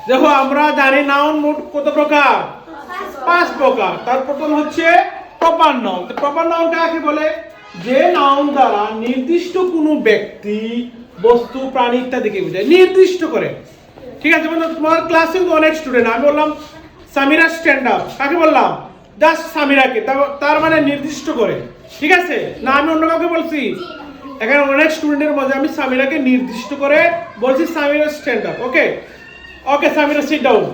দেখো আমরা জানি নাউন মোট কত প্রকার, 5 প্রকার। তার প্রথম হচ্ছে প্রপার নাউন। তো প্রপার নাউন কাকে বলে? যে নাউন দ্বারা নির্দিষ্ট কোনো ব্যক্তি, বস্তু, প্রাণী ইত্যাদিকে বোঝায়, নির্দিষ্ট করে। ঠিক আছে, মানে তোমার ক্লাসে অনেক স্টুডেন্ট, আমি বললাম সামিরা স্ট্যান্ড আপ, কাকে বললাম? জাস্ট সামিরাকে, তার মানে নির্দিষ্ট করে। ঠিক আছে, না আমি অন্য কাউকে বলছি? এখানে অনেক স্টুডেন্টের মধ্যে আমি সামিরাকে নির্দিষ্ট করে বলছি সামিরা স্ট্যান্ড আপ। ওকে ওকে সামিরা সিট ডাউন।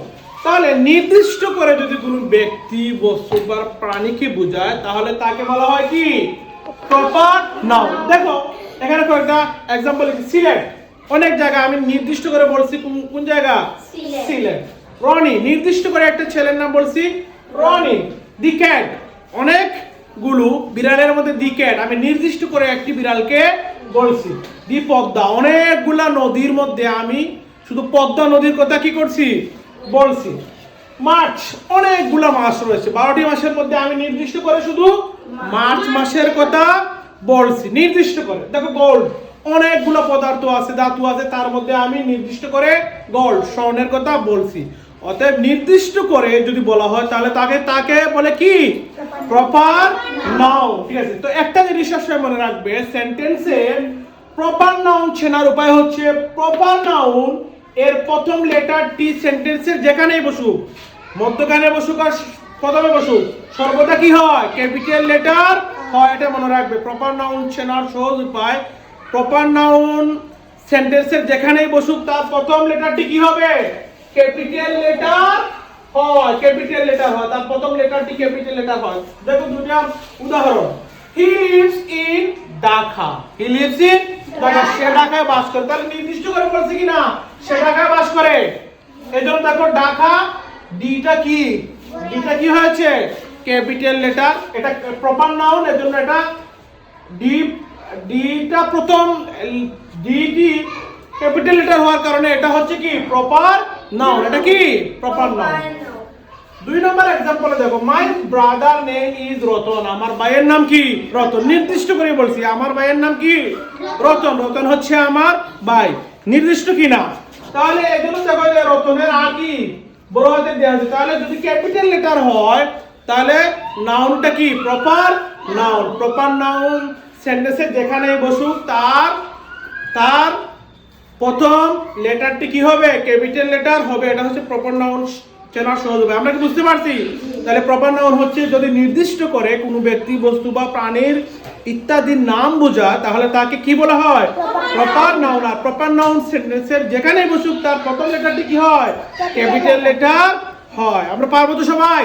তাহলে নির্দিষ্ট করে যদি কোনো ব্যক্তি, বস্তু বা প্রাণীকে বোঝায় তাহলে তাকে বলা হয় কি? Proper noun. দেখো এখানে কয়েকটা এক্সাম্পল লিখি। সিলেট, অনেক জায়গা আমি নির্দিষ্ট করে বলছি, কোন জায়গা? সিলেট। রনি, নির্দিষ্ট করে একটা ছেলের নাম বলছি রনি। দি ক্যাট, অনেকগুলো বিড়ালের মধ্যে দি ক্যাট, আমি নির্দিষ্ট করে একটি বিড়ালকে বলছি। দি পদ্মা, অনেকগুলা নদীর মধ্যে আমি শুধু পদ্মা নদীর কথা কি করছি? বলছি। মার্চ, অনেকগুলা মাস রয়েছে, 12টি মাসের মধ্যে আমি নির্দিষ্ট করে শুধু মার্চ মাসের কথা বলছি, নির্দিষ্ট করে। দেখো গোল্ড, অনেকগুলো পদার্থ আছে, ধাতু আছে, তার মধ্যে আমি নির্দিষ্ট করে গোল্ড, স্বর্ণের কথা বলছি। অতএব নির্দিষ্ট করে যদি বলা হয় তাহলে তাকে বলে কি? Proper noun. ঠিক আছে, তো একটা জিনিস সবসময় মনে রাখবে, সেন্টেন্সের প্রপার নাউন চেনার উপায় হচ্ছে প্রপার নাউন এর প্রথম লেটারটি সেন্টেন্সের যেখানেই বসুক, মধ্যখানে বসুক আর প্রথমে বসুক, সর্বদা কি হয়? ক্যাপিটাল লেটার হয়। এটা মনে রাখবে। প্রপার নাউন চেনার সহজ উপায়, প্রপার নাউন সেন্টেন্সের যেখানেই বসুক তার প্রথম লেটারটি কি হবে? ক্যাপিটাল লেটার হয়। ক্যাপিটাল লেটার হয়, তার প্রথম লেটারটি ক্যাপিটাল লেটার হয়। দেখো দুটো উদাহরণ। He lives in Dhaka. He lives in Dhaka, সে ঢাকায় বাস করে। তাহলে নির্দিষ্ট করে বলছে কি না সে ঢাকায় বাস করে? এজন্য দেখো ঢাকা, ডিটা কি? ডিটা কি হয়েছে? Capital letter. এটা প্রপার নাউন, এজন্য এটা ডিটা প্রথম, ডিটি ক্যাপিটাল লেটার হওয়ার কারণে এটা হচ্ছে কি? Proper noun. এটা কি? Proper noun. 2 নম্বর एग्जांपल দেখো, my brother name is Ratan. আমার ভাইয়ের নাম কি? রতন। নির্দিষ্ট করে বলছি আমার ভাইয়ের নাম কি? রতন। রতন হচ্ছে আমার ভাই, নির্দিষ্ট কি না? তাহলে এজন্য দেখো যে রতনের আ কি? বড় হাতে দেয়া আছে। তাহলে যদি ক্যাপিটাল লেটার হয় তাহলে নাউনটা কি? Proper noun. প্রপার নাউন সেন্টেন্সে যেখানেই বসুক তার প্রথম লেটারটি কি হবে? ক্যাপিটাল লেটার হবে। এটা হচ্ছে প্রপার নাউন চেনা সহজ হবে। আমরা কি বুঝতে পারছি? তাহলে প্রপার নাউন হচ্ছে যদি নির্দিষ্ট করে কোনো ব্যক্তি, বস্তু বা প্রাণীর ইত্যাদির নাম বোঝায় তাহলে তাকে কি বলা হয়? Proper noun. আর প্রপার নাউন সেন্টেন্সের যেখানেই বসুক তার প্রথম লেটারটি কি হয়? ক্যাপিটাল লেটার হয়। আমরা পারবো তো সবাই?